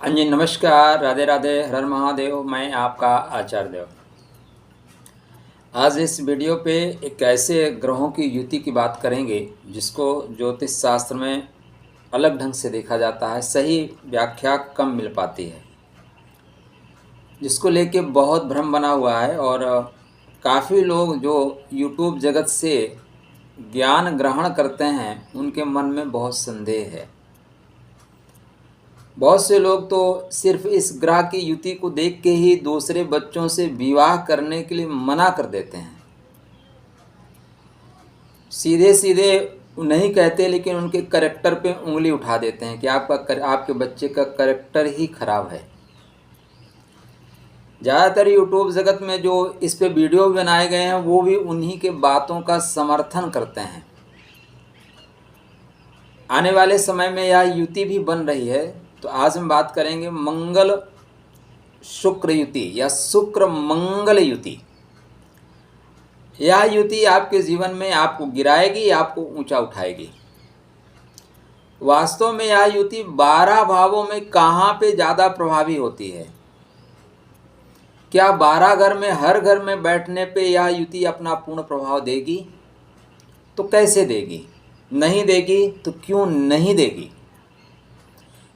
हाँ जी, नमस्कार, राधे राधे, हर हर महादेव। मैं आपका आचार्य देव। आज इस वीडियो पे एक ऐसे ग्रहों की युति की बात करेंगे जिसको ज्योतिष शास्त्र में अलग ढंग से देखा जाता है, सही व्याख्या कम मिल पाती है, जिसको लेके बहुत भ्रम बना हुआ है। और काफ़ी लोग जो यूट्यूब जगत से ज्ञान ग्रहण करते हैं उनके मन में बहुत संदेह है। बहुत से लोग तो सिर्फ इस ग्रह की युति को देख के ही दूसरे बच्चों से विवाह करने के लिए मना कर देते हैं। सीधे सीधे नहीं कहते, लेकिन उनके करैक्टर पे उंगली उठा देते हैं कि आपके बच्चे का करैक्टर ही खराब है। ज़्यादातर यूट्यूब जगत में जो इस पे वीडियो बनाए गए हैं वो भी उन्हीं के बातों का समर्थन करते हैं। आने वाले समय में यह युति भी बन रही है। तो आज हम बात करेंगे मंगल शुक्र युति या शुक्र मंगल युति। यह युति आपके जीवन में आपको गिराएगी, आपको ऊंचा उठाएगी। वास्तव में यह युति 12 भावों में कहाँ पे ज़्यादा प्रभावी होती है? क्या 12 घर में हर घर में बैठने पे यह युति अपना पूर्ण प्रभाव देगी? तो कैसे देगी? नहीं देगी तो क्यों नहीं देगी?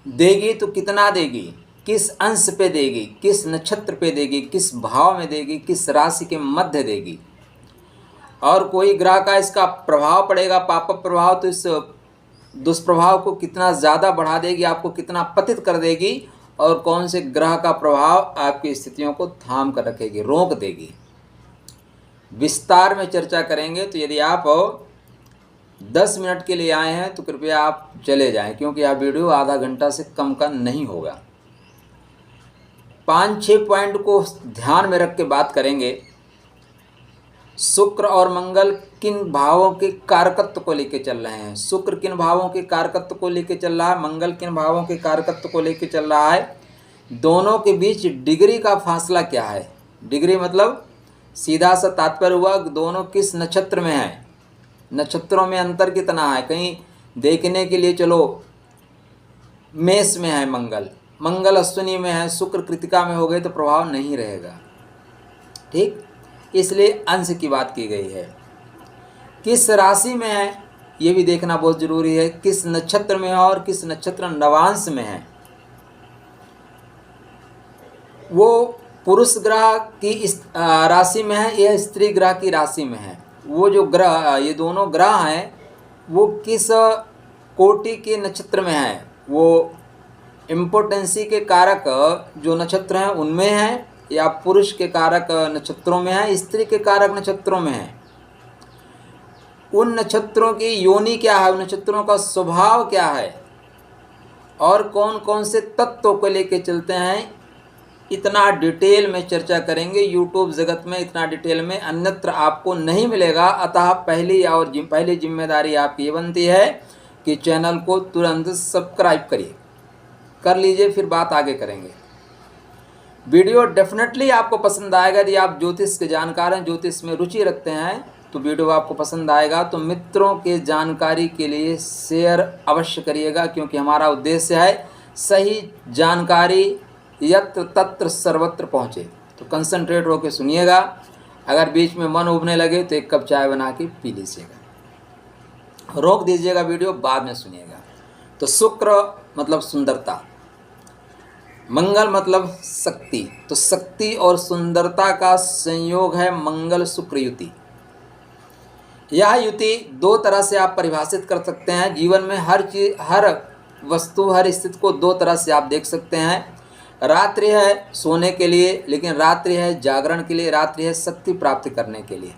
देगी तो कितना देगी? किस अंश पे देगी? किस नक्षत्र पे देगी? किस भाव में देगी? किस राशि के मध्य देगी? और कोई ग्रह का इसका प्रभाव पड़ेगा, पाप प्रभाव, तो इस दुष्प्रभाव को कितना ज़्यादा बढ़ा देगी, आपको कितना पतित कर देगी, और कौन से ग्रह का प्रभाव आपकी स्थितियों को थाम कर रखेगी, रोक देगी। विस्तार में चर्चा करेंगे। तो यदि आप 10 मिनट के लिए आए हैं तो कृपया आप चले जाएं, क्योंकि यह वीडियो आधा घंटा से कम का नहीं होगा। 5-6 पॉइंट को ध्यान में रख के बात करेंगे। शुक्र और मंगल किन भावों के कारकत्व को लेके चल रहे हैं? शुक्र किन भावों के कारकत्व को लेके चल रहा है? मंगल किन भावों के कारकत्व को लेके चल रहा है? दोनों के बीच डिग्री का फासला क्या है? डिग्री मतलब सीधा सा तात्पर्य हुआ दोनों किस नक्षत्र में है, नक्षत्रों में अंतर कितना है। कहीं देखने के लिए चलो मेष में है मंगल अश्विनी में है, शुक्र कृतिका में हो गए तो प्रभाव नहीं रहेगा। ठीक, इसलिए अंश की बात की गई है। किस राशि में है ये भी देखना बहुत जरूरी है, किस नक्षत्र में है और किस नक्षत्र नवांश में है। वो पुरुष ग्रह की राशि में है या स्त्री ग्रह की राशि में है। वो जो ग्रह, ये दोनों ग्रह हैं, वो किस कोटि के नक्षत्र में है। वो इम्पोर्टेंसी के कारक जो नक्षत्र हैं उनमें है, या पुरुष के कारक नक्षत्रों में है, स्त्री के कारक नक्षत्रों में है। उन नक्षत्रों की योनि क्या है, उन नक्षत्रों का स्वभाव क्या है, और कौन कौन से तत्वों को लेके चलते हैं, इतना डिटेल में चर्चा करेंगे। यूट्यूब जगत में इतना डिटेल में अन्यत्र आपको नहीं मिलेगा। अतः पहली जिम्मेदारी आपकी ये बनती है कि चैनल को तुरंत सब्सक्राइब करिए, कर लीजिए, फिर बात आगे करेंगे। वीडियो डेफिनेटली आपको पसंद आएगा। यदि आप ज्योतिष के जानकार हैं, ज्योतिष में रुचि रखते हैं, तो वीडियो आपको पसंद आएगा। तो मित्रों के जानकारी के लिए शेयर अवश्य करिएगा, क्योंकि हमारा उद्देश्य है सही जानकारी यत्र तत्र सर्वत्र पहुँचे। तो कंसंट्रेट होकर सुनिएगा। अगर बीच में मन उबने लगे तो एक कप चाय बना के पी लीजिएगा, रोक दीजिएगा वीडियो, बाद में सुनिएगा। तो शुक्र मतलब सुंदरता, मंगल मतलब शक्ति। तो शक्ति और सुंदरता का संयोग है मंगल शुक्र युति। यह युति 2 तरह से आप परिभाषित कर सकते हैं। जीवन में हर चीज, हर वस्तु, हर स्थिति को 2 तरह से आप देख सकते हैं। रात्रि है सोने के लिए, लेकिन रात्रि है जागरण के लिए, रात्रि है शक्ति प्राप्त करने के लिए।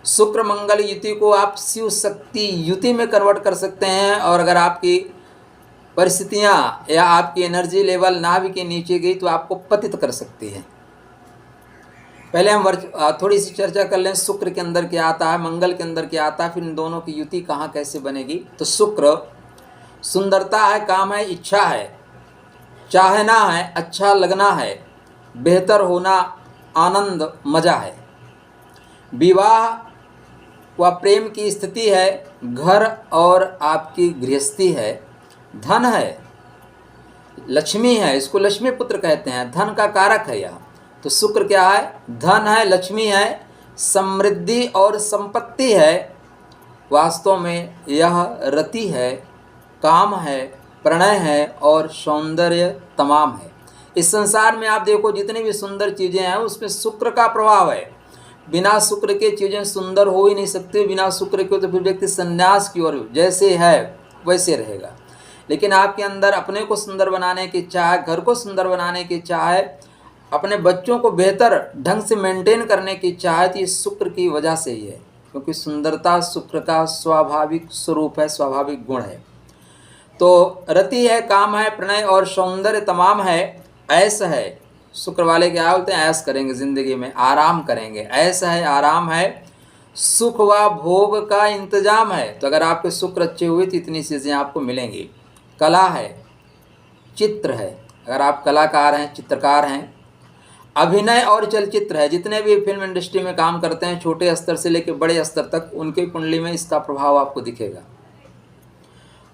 शुक्र मंगल युति को आप शिव शक्ति युति में कन्वर्ट कर सकते हैं। और अगर आपकी परिस्थितियां या आपकी एनर्जी लेवल नाभि के नीचे गई तो आपको पतित कर सकती है। पहले हम थोड़ी सी चर्चा कर लें, शुक्र के अंदर क्या आता है, मंगल के अंदर क्या आता है, फिर इन दोनों की युति कहाँ कैसे बनेगी। तो शुक्र सुंदरता है, काम है, इच्छा है, चाहना है, अच्छा लगना है, बेहतर होना, आनंद, मजा है, विवाह व प्रेम की स्थिति है, घर और आपकी गृहस्थी है, धन है, लक्ष्मी है, इसको लक्ष्मी पुत्र कहते हैं, धन का कारक है यह। तो शुक्र क्या है? धन है, लक्ष्मी है, समृद्धि और संपत्ति है। वास्तव में यह रति है, काम है, प्रणय है और सौंदर्य तमाम है। इस संसार में आप देखो जितनी भी सुंदर चीज़ें हैं उसमें शुक्र का प्रभाव है। बिना शुक्र के चीज़ें सुंदर हो ही नहीं सकती। बिना शुक्र के तो फिर व्यक्ति संन्यास की ओर जैसे है वैसे रहेगा। लेकिन आपके अंदर अपने को सुंदर बनाने की चाह, घर को सुंदर बनाने की चाह, अपने बच्चों को बेहतर ढंग से मेंटेन करने की चाह, तो ये शुक्र की वजह से ही है, क्योंकि सुंदरता शुक्र का स्वाभाविक स्वरूप है, स्वाभाविक गुण है। तो रति है, काम है, प्रणय और सौंदर्य तमाम है, ऐश है। शुक्र वाले क्या बोलते हैं? ऐश करेंगे, ज़िंदगी में आराम करेंगे। ऐश है, आराम है, सुख व भोग का इंतजाम है। तो अगर आपके शुक्र अच्छे हुए तो इतनी चीज़ें आपको मिलेंगी। कला है, चित्र है, अगर आप कलाकार हैं, चित्रकार हैं। अभिनय और चलचित्र है, जितने भी फिल्म इंडस्ट्री में काम करते हैं, छोटे स्तर से लेकर बड़े स्तर तक, उनके कुंडली में इसका प्रभाव आपको दिखेगा।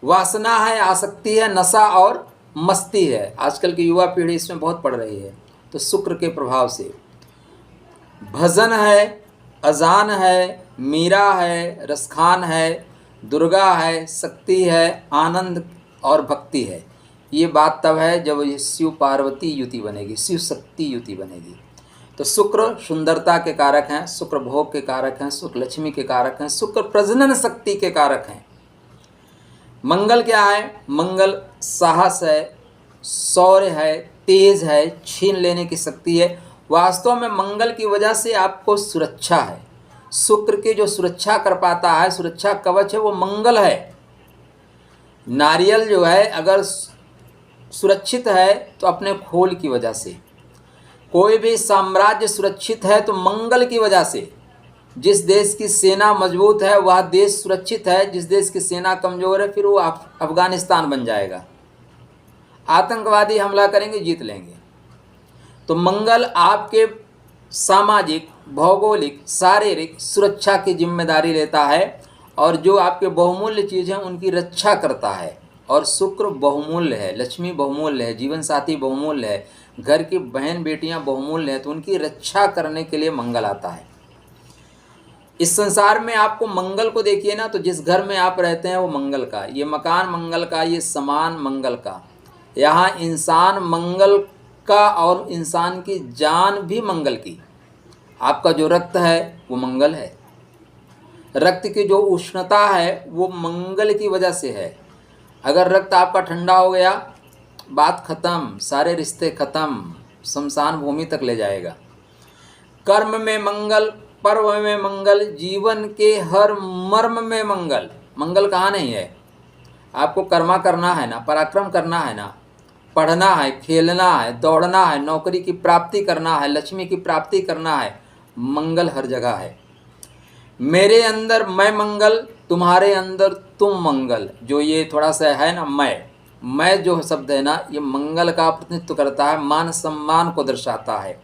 वासना है, आसक्ति है, नशा और मस्ती है। आजकल की युवा पीढ़ी इसमें बहुत पड़ रही है, तो शुक्र के प्रभाव से। भजन है, अजान है, मीरा है, रसखान है, दुर्गा है, शक्ति है, आनंद और भक्ति है। ये बात तब है जब ये शिव पार्वती युति बनेगी, शिव शक्ति युति बनेगी। तो शुक्र सुंदरता के कारक हैं, शुक्र भोग के कारक हैं, शुक्र लक्ष्मी के कारक हैं, शुक्र प्रजनन शक्ति के कारक हैं। मंगल क्या है? मंगल साहस है, शौर्य है, तेज है, छीन लेने की शक्ति है। वास्तव में मंगल की वजह से आपको सुरक्षा है। शुक्र की जो सुरक्षा कर पाता है, सुरक्षा कवच है, वो मंगल है। नारियल जो है अगर सुरक्षित है तो अपने खोल की वजह से। कोई भी साम्राज्य सुरक्षित है तो मंगल की वजह से। जिस देश की सेना मजबूत है वह देश सुरक्षित है, जिस देश की सेना कमज़ोर है फिर वो अफगानिस्तान बन जाएगा। आतंकवादी हमला करेंगे, जीत लेंगे। तो मंगल आपके सामाजिक, भौगोलिक, शारीरिक सुरक्षा की जिम्मेदारी लेता है और जो आपके बहुमूल्य चीज़ हैं उनकी रक्षा करता है। और शुक्र बहुमूल्य है, लक्ष्मी बहुमूल्य है, जीवन साथी बहुमूल्य है, घर की बहन बेटियां बहुमूल्य हैं, तो उनकी रक्षा करने के लिए मंगल आता है। इस संसार में आपको मंगल को देखिए ना, तो जिस घर में आप रहते हैं वो मंगल का, ये मकान मंगल का, ये सामान मंगल का, यहाँ इंसान मंगल का और इंसान की जान भी मंगल की। आपका जो रक्त है वो मंगल है, रक्त की जो उष्णता है वो मंगल की वजह से है। अगर रक्त आपका ठंडा हो गया, बात खत्म, सारे रिश्ते खत्म, शमशान भूमि तक ले जाएगा। कर्म में मंगल, पर्व में मंगल, जीवन के हर मर्म में मंगल। मंगल कहाँ नहीं है? आपको कर्मा करना है ना, पराक्रम करना है ना, पढ़ना है, खेलना है, दौड़ना है, नौकरी की प्राप्ति करना है, लक्ष्मी की प्राप्ति करना है, मंगल हर जगह है। मेरे अंदर मैं मंगल, तुम्हारे अंदर तुम मंगल। जो ये थोड़ा सा है ना, मैं जो शब्द है ना, ये मंगल का प्रतिनिधित्व करता है, मान सम्मान को दर्शाता है।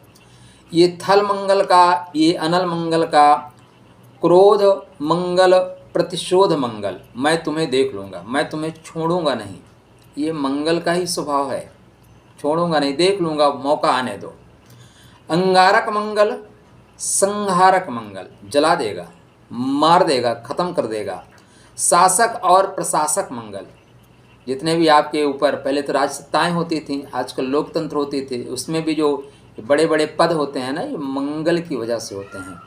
ये थल मंगल का, ये अनल मंगल का, क्रोध मंगल, प्रतिशोध मंगल, मैं तुम्हें देख लूँगा, मैं तुम्हें छोड़ूंगा नहीं, ये मंगल का ही स्वभाव है। छोड़ूंगा नहीं, देख लूँगा, मौका आने दो। अंगारक मंगल, संहारक मंगल, जला देगा, मार देगा, ख़त्म कर देगा। शासक और प्रशासक मंगल, जितने भी आपके ऊपर, पहले तो राजसत्ताएँ होती थीं, आजकल लोकतंत्र होती थी, उसमें भी जो बड़े बड़े पद होते हैं ना, ये मंगल की वजह से होते हैं।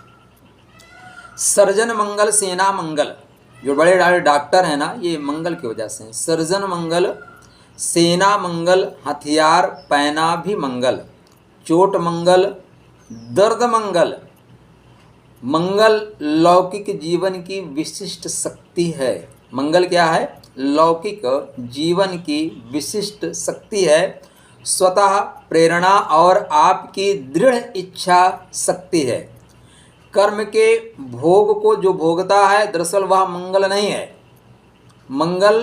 सर्जन मंगल, सेना मंगल, जो बड़े बड़े डॉक्टर हैं ना, ये मंगल की वजह से हैं। सर्जन मंगल, सेना मंगल, हथियार पैना भी मंगल, चोट मंगल, दर्द मंगल। मंगल लौकिक जीवन की विशिष्ट शक्ति है। मंगल क्या है? लौकिक जीवन की विशिष्ट शक्ति है, स्वतः प्रेरणा और आपकी दृढ़ इच्छा शक्ति है। कर्म के भोग को जो भोगता है, दरअसल वह मंगल नहीं है। मंगल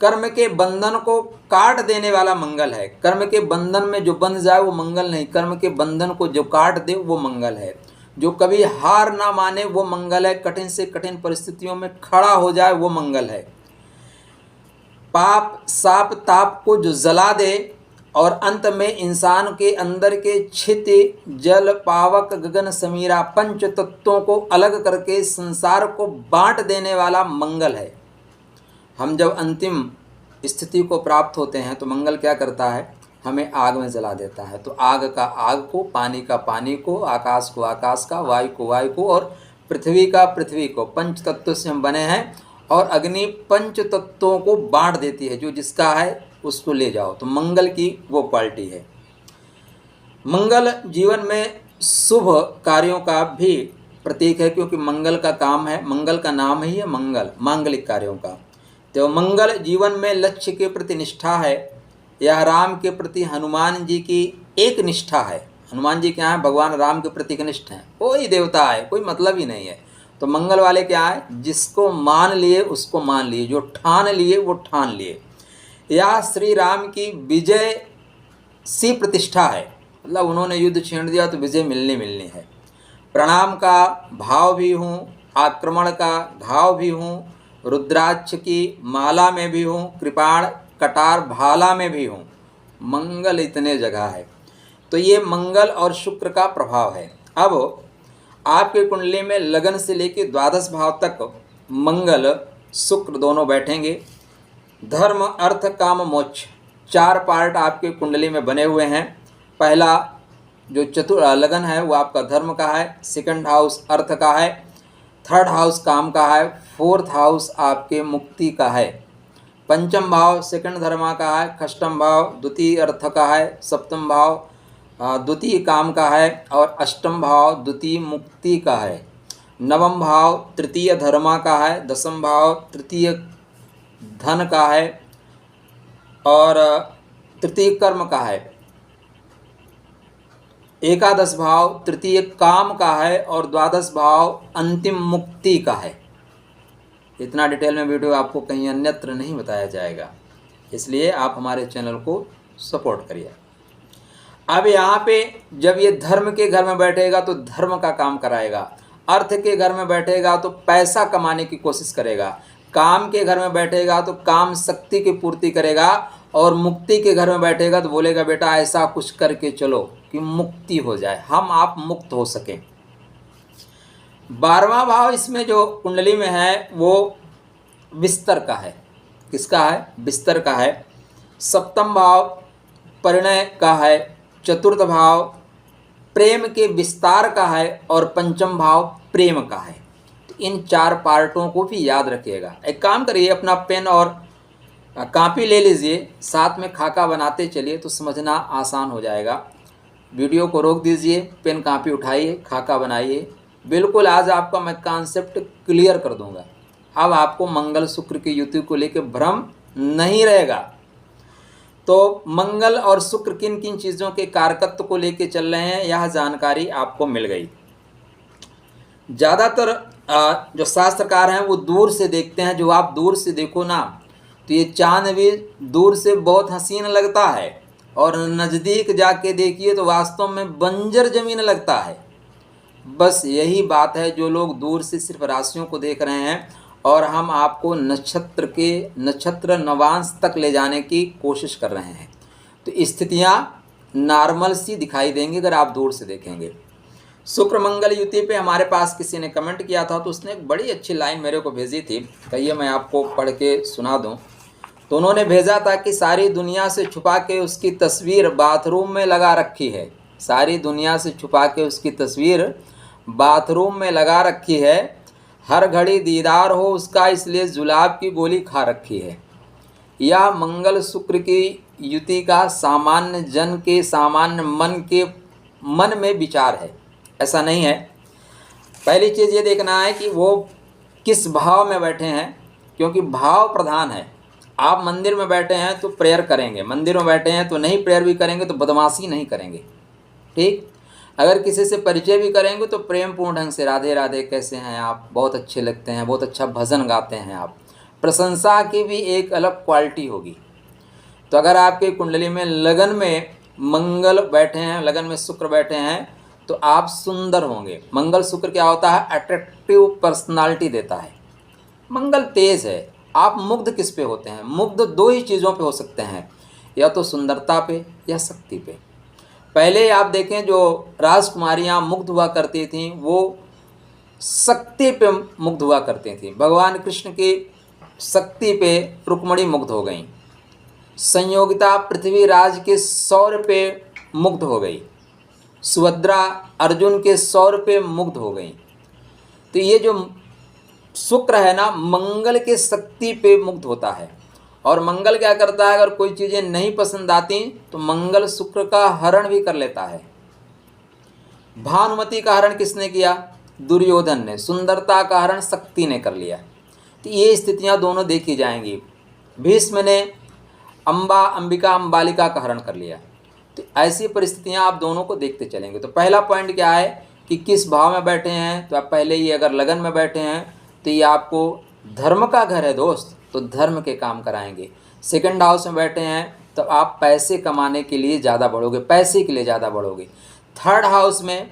कर्म के बंधन को काट देने वाला मंगल है। कर्म के बंधन में जो बंध जाए वो मंगल नहीं, कर्म के बंधन को जो काट दे वो मंगल है। जो कभी हार ना माने वो मंगल है, कठिन से कठिन परिस्थितियों में खड़ा हो जाए वो मंगल है। पाप साप ताप को जो जला दे और अंत में इंसान के अंदर के क्षिति जल पावक गगन समीरा पंच तत्वों को अलग करके संसार को बांट देने वाला मंगल है। हम जब अंतिम स्थिति को प्राप्त होते हैं तो मंगल क्या करता है, हमें आग में जला देता है। तो आग का आग को, पानी का पानी को, आकाश को आकाश का, वायु को वायु को और पृथ्वी का पृथ्वी को, पंच तत्व से हम बने हैं। और अग्नि पंच तत्वों को बांट देती है, जो जिसका है उसको ले जाओ। तो मंगल की वो क्वालिटी है। मंगल जीवन में शुभ कार्यों का भी प्रतीक है, क्योंकि मंगल का काम है, मंगल का नाम ही है मंगल, मांगलिक कार्यों का। तो मंगल जीवन में लक्ष्य के प्रति निष्ठा है। यह राम के प्रति हनुमान जी की एक निष्ठा है। हनुमान जी क्या है, भगवान राम के प्रति निष्ठ हैं, कोई देवता है, कोई मतलब ही नहीं है। तो मंगल वाले क्या है, जिसको मान लिए उसको मान लिए, जो ठान लिए वो ठान लिए। यह श्री राम की विजय सी प्रतिष्ठा है, मतलब उन्होंने युद्ध छेड़ दिया तो विजय मिलनी है। प्रणाम का भाव भी हूँ, आक्रमण का घाव भी हूँ, रुद्राक्ष की माला में भी हूँ, कृपाण कटार भाला में भी हूँ। मंगल इतने जगह है। तो ये मंगल और शुक्र का प्रभाव है। अब आपके कुंडली में लगन से लेकर द्वादश भाव तक मंगल शुक्र दोनों बैठेंगे। धर्म अर्थ काम मोक्ष 4 पार्ट आपके कुंडली में बने हुए हैं। पहला जो लगन है वो आपका धर्म का है, सेकंड हाउस अर्थ का है, थर्ड हाउस काम का है, फोर्थ हाउस आपके मुक्ति का है, पंचम भाव सेकंड धर्मा का है, षष्ठम भाव द्वितीय अर्थ का है, सप्तम भाव द्वितीय काम का है और अष्टम भाव द्वितीय मुक्ति का है, नवम भाव तृतीय धर्मा का है, दसम भाव तृतीय धन का है और तृतीय कर्म का है, एकादश भाव तृतीय काम का है और द्वादश भाव अंतिम मुक्ति का है। इतना डिटेल में वीडियो आपको कहीं अन्यत्र नहीं बताया जाएगा, इसलिए आप हमारे चैनल को सपोर्ट करिए। अब यहाँ पे जब ये धर्म के घर में बैठेगा तो धर्म का काम कराएगा, अर्थ के घर में बैठेगा तो पैसा कमाने की कोशिश करेगा, काम के घर में बैठेगा तो काम शक्ति की पूर्ति करेगा और मुक्ति के घर में बैठेगा तो बोलेगा बेटा ऐसा कुछ करके चलो कि मुक्ति हो जाए, हम आप मुक्त हो सकें। 12वां भाव इसमें जो कुंडली में है वो बिस्तर का है। किसका है? बिस्तर का है। सप्तम भाव परिणय का है, चतुर्थ भाव प्रेम के विस्तार का है और पंचम भाव प्रेम का है। तो इन 4 पार्टों को भी याद रखिएगा। एक काम करिए, अपना पेन और कॉपी ले लीजिए, साथ में खाका बनाते चलिए तो समझना आसान हो जाएगा। वीडियो को रोक दीजिए, पेन कॉपी उठाइए, खाका बनाइए। बिल्कुल आज आपका मैं कॉन्सेप्ट क्लियर कर दूंगा। अब आपको मंगल शुक्र की युति को लेकर भ्रम नहीं रहेगा। तो मंगल और शुक्र किन किन चीज़ों के कारकत्व को लेकर चल रहे हैं, यह जानकारी आपको मिल गई। ज़्यादातर जो शास्त्रकार हैं वो दूर से देखते हैं। जो आप दूर से देखो ना तो ये चांद भी दूर से बहुत हसीन लगता है और नज़दीक जाके देखिए तो वास्तव में बंजर ज़मीन लगता है। बस यही बात है, जो लोग दूर से सिर्फ राशियों को देख रहे हैं और हम आपको नक्षत्र नवांश तक ले जाने की कोशिश कर रहे हैं, तो स्थितियाँ नॉर्मल सी दिखाई देंगी अगर आप दूर से देखेंगे। शुक्र मंगल युति पे हमारे पास किसी ने कमेंट किया था तो उसने एक बड़ी अच्छी लाइन मेरे को भेजी थी, कहिए मैं आपको पढ़ के सुना दूं। तो उन्होंने भेजा था कि सारी दुनिया से छुपा के उसकी तस्वीर बाथरूम में लगा रखी है। सारी दुनिया से छुपा के उसकी तस्वीर बाथरूम में लगा रखी है, हर घड़ी दीदार हो उसका इसलिए जुलाब की गोली खा रखी है। यह मंगल शुक्र की युति का सामान्य जन के सामान्य मन में विचार है, ऐसा नहीं है। पहली चीज़ ये देखना है कि वो किस भाव में बैठे हैं, क्योंकि भाव प्रधान है। आप मंदिर में बैठे हैं तो प्रेयर करेंगे, मंदिर में बैठे हैं तो नहीं प्रेयर भी करेंगे तो बदमाशी नहीं करेंगे, ठीक। अगर किसी से परिचय भी करेंगे तो प्रेम पूर्ण ढंग से राधे राधे कैसे हैं आप, बहुत अच्छे लगते हैं, बहुत अच्छा भजन गाते हैं आप, प्रशंसा की भी एक अलग क्वालिटी होगी। तो अगर आपके कुंडली में लगन में मंगल बैठे हैं, लगन में शुक्र बैठे हैं तो आप सुंदर होंगे। मंगल शुक्र क्या होता है? अट्रैक्टिव पर्सनालिटी देता है। मंगल तेज है, आप मुग्ध किस पे होते हैं? मुग्ध दो ही चीज़ों पे हो सकते हैं, या तो सुंदरता पे या शक्ति पे। पहले आप देखें जो राजकुमारियाँ मुग्ध हुआ करती थीं वो शक्ति पे मुग्ध हुआ करती थीं। भगवान कृष्ण की शक्ति पे रुक्मणी मुग्ध हो गई। संयोगिता पृथ्वीराज के शौर्य पे मुग्ध हो गई। सुभद्रा अर्जुन के शौर्य पे मुग्ध हो गई। तो ये जो शुक्र है ना, मंगल के शक्ति पे मुग्ध होता है। और मंगल क्या करता है, अगर कोई चीज़ें नहीं पसंद आती तो मंगल शुक्र का हरण भी कर लेता है। भानुमति का हरण किसने किया? दुर्योधन ने। सुंदरता का हरण शक्ति ने कर लिया। तो ये स्थितियां दोनों देखी जाएंगी। भीष्म ने अंबिका अंबालिका का हरण कर लिया। तो ऐसी परिस्थितियां आप दोनों को देखते चलेंगे। तो पहला पॉइंट क्या है कि किस भाव में बैठे हैं। तो आप पहले ही अगर लगन में बैठे हैं तो ये आपको धर्म का घर है दोस्त, तो धर्म के काम कराएंगे। सेकंड हाउस में बैठे हैं तो आप पैसे कमाने के लिए ज़्यादा बढ़ोगे, पैसे के लिए ज़्यादा बढ़ोगे। थर्ड हाउस में,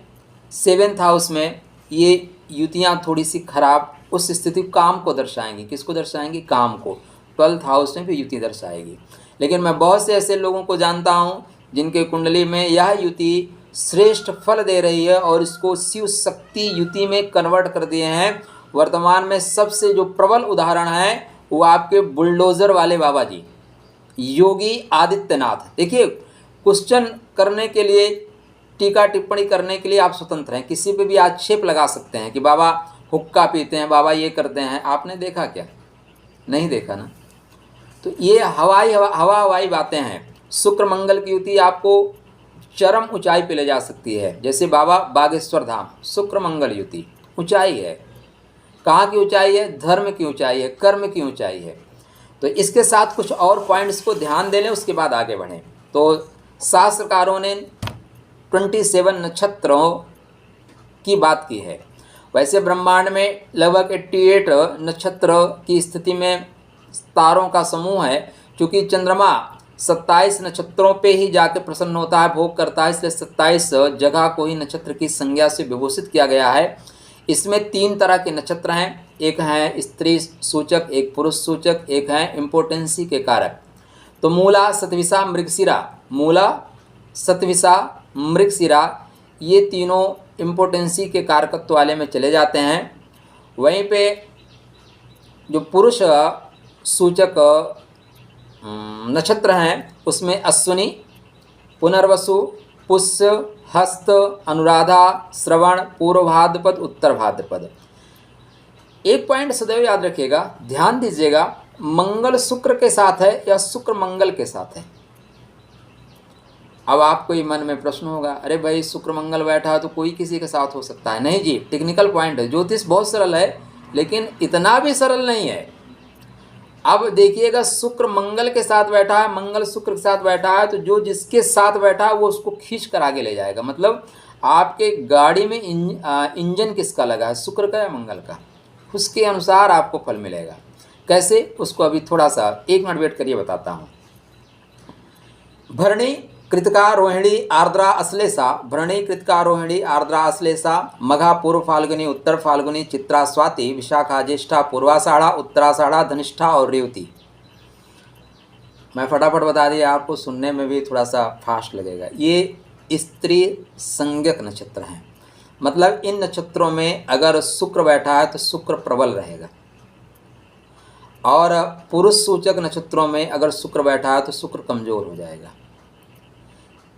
सेवेंथ हाउस में ये युतियाँ थोड़ी सी खराब उस स्थिति काम को दर्शाएंगी। किसको दर्शाएंगी? काम को। 12th हाउस में भी युति दर्शाएगी। लेकिन मैं बहुत से ऐसे लोगों को जानता हूँ जिनके कुंडली में यह युति श्रेष्ठ फल दे रही है और इसको शिव शक्ति युति में कन्वर्ट कर दिए हैं। वर्तमान में सबसे जो प्रबल उदाहरण है वो आपके बुलडोज़र वाले बाबा जी, योगी आदित्यनाथ। देखिए, क्वेश्चन करने के लिए, टीका टिप्पणी करने के लिए आप स्वतंत्र हैं। किसी पे भी आक्षेप लगा सकते हैं कि बाबा हुक्का पीते हैं, बाबा ये करते हैं। आपने देखा क्या? नहीं देखा ना। तो ये हवाई बातें हैं। शुक्र मंगल की युति आपको चरम ऊंचाई पे ले जा सकती है। जैसे बाबा बागेश्वर धाम, शुक्र मंगल युति ऊंचाई है। कहाँ की ऊंचाई है? धर्म की ऊंचाई है, कर्म की ऊंचाई है। तो इसके साथ कुछ और पॉइंट्स को ध्यान दे लें, उसके बाद आगे बढ़ें। तो शास्त्रकारों ने 27 नक्षत्रों की बात की है। वैसे ब्रह्मांड में लगभग 88 नक्षत्र की स्थिति में तारों का समूह है। क्योंकि चंद्रमा 27 नक्षत्रों पे ही जाके प्रसन्न होता है, भोग करता है, इसलिए 27 जगह को ही नक्षत्र की संज्ञा से विभूषित किया गया है। इसमें 3 तरह के नक्षत्र हैं। एक है स्त्री सूचक, एक पुरुष सूचक, एक है इम्पोर्टेंसी के कारक। तो मूला, सतविसा, मृगशिरा, मूला, सतविसा, मृगशिरा, ये तीनों इम्पोर्टेंसी के कारकत्व वाले में चले जाते हैं। वहीं पे जो पुरुष सूचक नक्षत्र हैं उसमें अश्विनी, पुनर्वसु, पुष्य, हस्त, अनुराधा, श्रवण, पूर्व भाद्रपद, उत्तर भाद्रपद। एक पॉइंट सदैव याद रखिएगा, ध्यान दीजिएगा, मंगल शुक्र के साथ है या शुक्र मंगल के साथ है। अब आपको ही मन में प्रश्न होगा, अरे भाई शुक्र मंगल बैठा है तो कोई किसी के साथ हो सकता है। नहीं जी, टेक्निकल पॉइंट है। ज्योतिष बहुत सरल है लेकिन इतना भी सरल नहीं है। अब देखिएगा, शुक्र मंगल के साथ बैठा है, मंगल शुक्र के साथ बैठा है, तो जो जिसके साथ बैठा है वो उसको खींच कर आगे ले जाएगा। मतलब आपके गाड़ी में इंजन किसका लगा है, शुक्र का या मंगल का, उसके अनुसार आपको फल मिलेगा। कैसे, उसको अभी थोड़ा सा 1 मिनट वेट करिए, बताता हूँ। भरणी, कृतिका, रोहिणी, आर्द्रा, अश्लेषा। भरणी, कृतिका, रोहिणी, आर्द्रा, अश्लेषा। मघा, पूर्व फाल्गुनी, उत्तर फाल्गुनी, चित्रा, स्वाति, विशाखा, ज्येष्ठा, पूर्वाषाढ़ा, उत्तराषाढ़ा, धनिष्ठा और रेवती। मैं फटाफट बता दिया, आपको सुनने में भी थोड़ा सा फास्ट लगेगा। ये स्त्री संज्ञक नक्षत्र हैं। मतलब इन नक्षत्रों में अगर शुक्र बैठा है तो शुक्र प्रबल रहेगा, और पुरुष सूचक नक्षत्रों में अगर शुक्र बैठा है तो शुक्र कमजोर हो जाएगा।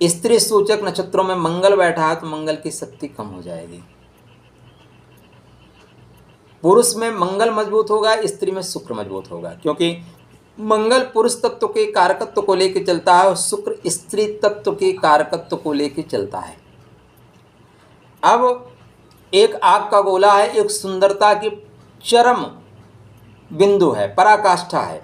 स्त्री सूचक नक्षत्रों में मंगल बैठा है तो मंगल की शक्ति कम हो जाएगी। पुरुष में मंगल मजबूत होगा, स्त्री में शुक्र मजबूत होगा, क्योंकि मंगल पुरुष तत्व के कारकत्व को लेकर चलता है और शुक्र स्त्री तत्व के कारकत्व को लेकर चलता है। अब एक आग का गोला है, एक सुंदरता की चरम बिंदु है, पराकाष्ठा है।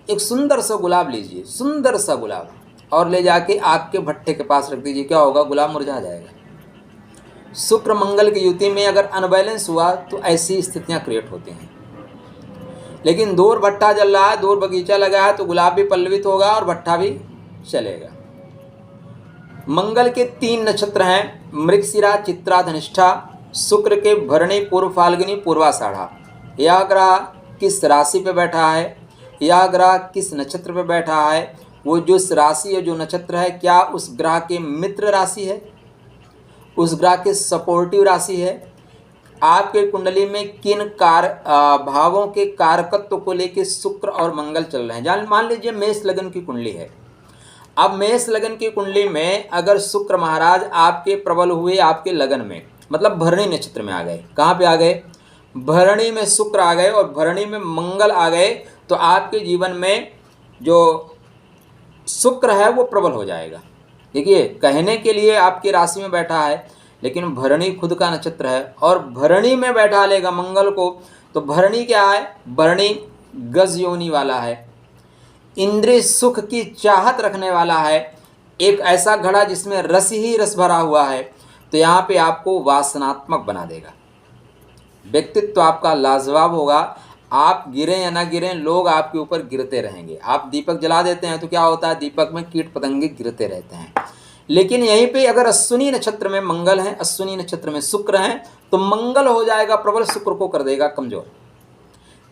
एक सुंदर सा गुलाब लीजिए, सुंदर सा गुलाब, और ले जाके आग के भट्टे के पास रख दीजिए, क्या होगा, गुलाब मुरझा जाएगा। शुक्र मंगल की युति में अगर अनबैलेंस हुआ तो ऐसी स्थितियां क्रिएट होती हैं। लेकिन दूर भट्टा जल रहा है, दूर बगीचा लगा है, तो गुलाब भी पल्लवित होगा और भट्टा भी चलेगा। मंगल के 3 नक्षत्र हैं, मृगशिरा, चित्रा, धनिष्ठा। शुक्र के भरणी, पूर्व फाल्गुनी, पूर्वाषाढ़ा। यह ग्रह किस राशि पे बैठा है, यह ग्रह किस नक्षत्र पे बैठा है, वो जो राशि है जो नक्षत्र है क्या उस ग्रह के मित्र राशि है, उस ग्रह के सपोर्टिव राशि है, आपके कुंडली में किन भावों के कारकत्व को लेकर शुक्र और मंगल चल रहे हैं। जान मान लीजिए मेष लगन की कुंडली है। अब मेष लगन की कुंडली में अगर शुक्र महाराज आपके प्रबल हुए आपके लगन में, मतलब भरणी नक्षत्र में आ गए, कहाँ पे आ गए, भरणी में शुक्र आ गए और भरणी में मंगल आ गए, तो आपके जीवन में जो शुक्र है वो प्रबल हो जाएगा। देखिए कहने के लिए आपकी राशि में बैठा है, लेकिन भरणी खुद का नक्षत्र है और भरणी में बैठा लेगा मंगल को, तो भरणी क्या है, भरणी गज योनि वाला है, इंद्रिय सुख की चाहत रखने वाला है, एक ऐसा घड़ा जिसमें रस ही रस भरा हुआ है, तो यहाँ पे आपको वासनात्मक बना देगा। व्यक्तित्व आपका लाजवाब होगा, आप गिरें या ना गिरें लोग आपके ऊपर गिरते रहेंगे। आप दीपक जला देते हैं तो क्या होता है, दीपक में कीट पतंगे गिरते रहते हैं। लेकिन यहीं पे अगर अश्विनी नक्षत्र में मंगल है, अश्विनी नक्षत्र में शुक्र है, तो मंगल हो जाएगा प्रबल, शुक्र को कर देगा कमजोर।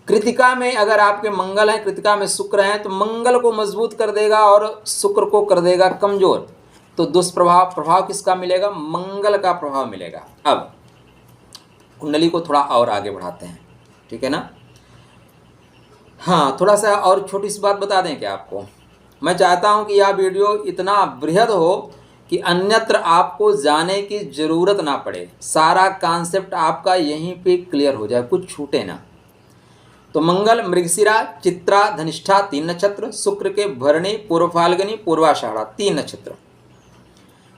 कृतिका में अगर आपके मंगल है, कृतिका में शुक्र है, तो मंगल को मजबूत कर देगा और शुक्र को कर देगा कमजोर। तो प्रभाव किसका मिलेगा, मंगल का प्रभाव मिलेगा। अब कुंडली को थोड़ा और आगे बढ़ाते हैं, ठीक है ना। हाँ, थोड़ा सा और छोटी सी बात बता दें क्या आपको। मैं चाहता हूँ कि यह वीडियो इतना बृहद हो कि अन्यत्र आपको जाने की ज़रूरत ना पड़े, सारा कॉन्सेप्ट आपका यहीं पे क्लियर हो जाए, कुछ छूटे ना। तो मंगल मृगशिरा, चित्रा, धनिष्ठा 3 नक्षत्र, शुक्र के भरणी, पूर्व फाल्गुनी, पूर्वाषाढ़ा 3 नक्षत्र।